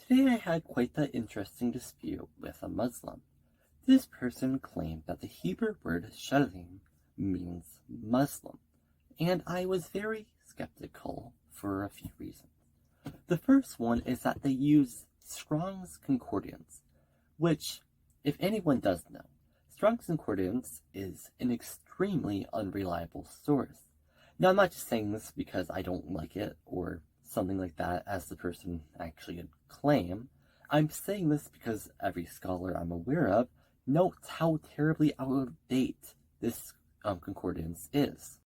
Today I had quite the interesting dispute with a Muslim. This person claimed that the Hebrew word shalim means Muslim, and I was very skeptical for a few reasons. The first one is that they use Strong's Concordance, which, if anyone does know, Strong's Concordance is an extremely unreliable source. Now, I'm not just saying this because I don't like it or something like that, as the person actually would claim. I'm saying this because every scholar I'm aware of notes how terribly out of date this concordance is.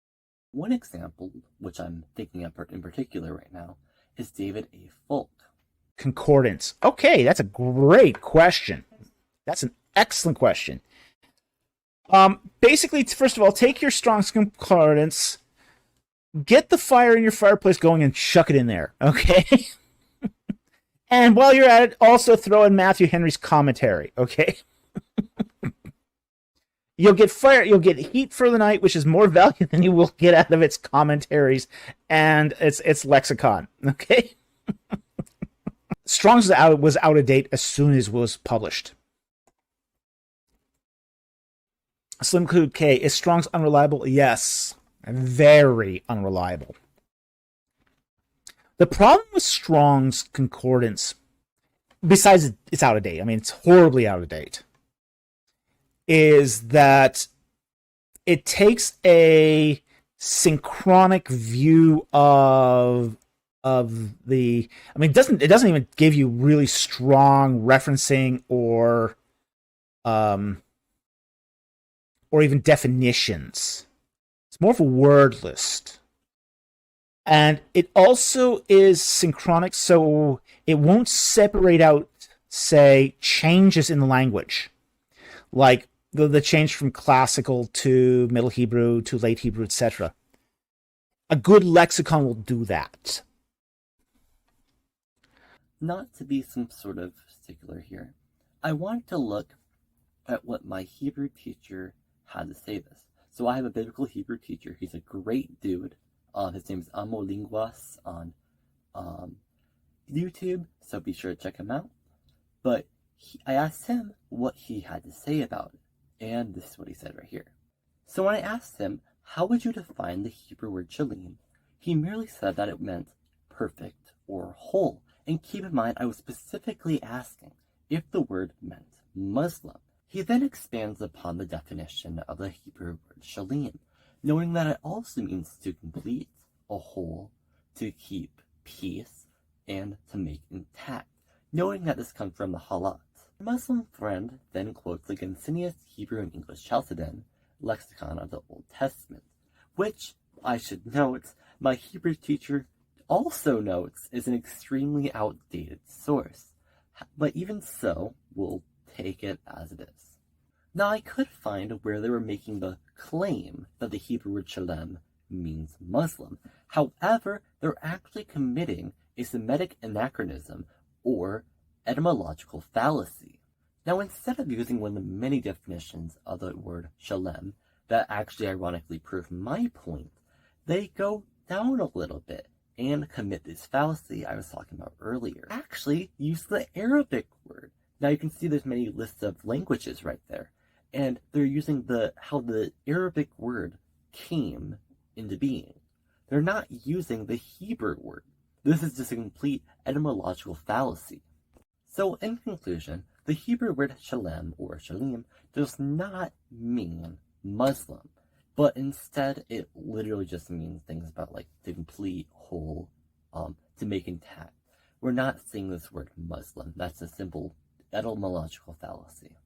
One example, which I'm thinking of in particular right now, is David A. Folk. Concordance. Okay, that's a great question. That's an excellent question. Basically, first of all, take your Strong's Concordance, get the fire in your fireplace going, and chuck it in there, okay? And while you're at it, also throw in Matthew Henry's commentary, okay? You'll get heat for the night, which is more value than you will get out of its commentaries and its lexicon, okay? Strong's was out of date as soon as it was published. Slim Code K, is Strong's unreliable? Yes, very unreliable. The problem with Strong's Concordance, besides it's out of date, I mean, it's horribly out of date, is that it takes a synchronic view of the, I mean, it doesn't even give you really strong referencing or even definitions. It's more of a word list. And it also is synchronic, so it won't separate out, say, changes in the language. Like the change from classical to Middle Hebrew to late Hebrew, etc. A good lexicon will do that. Not to be some sort of stickler here, I want to look at what my Hebrew teacher had to say this. So I have a biblical Hebrew teacher. He's a great dude. His name is Amo Linguas on YouTube, so be sure to check him out. But I asked him what he had to say about it, and this is what he said right here. So when I asked him, how would you define the Hebrew word shalim, he merely said that it meant perfect or whole. And keep in mind, I was specifically asking if the word meant Muslim. He then expands upon the definition of the Hebrew word shalim, knowing that it also means to complete, a whole, to keep peace, and to make intact, knowing that this comes from the Halat. My Muslim friend then quotes the Gensinius Hebrew and English Chalcedon lexicon of the Old Testament, which, I should note, my Hebrew teacher also notes is an extremely outdated source, but even so, we'll take it as it is. Now, I could find where they were making the claim that the Hebrew word shalem means Muslim. However, they're actually committing a Semitic anachronism or etymological fallacy. Now, instead of using one of the many definitions of the word shalem that actually ironically prove my point, they go down a little bit and commit this fallacy I was talking about earlier. Actually, use the Arabic word. Now you can see there's many lists of languages right there, and they're using how the Arabic word came into being. They're not using the Hebrew word. This is just a complete etymological fallacy. So in conclusion, the Hebrew word shalem or shalim does not mean Muslim, but instead it literally just means things about like to complete, whole, to make intact. We're not saying this word Muslim. That's a simple etymological fallacy.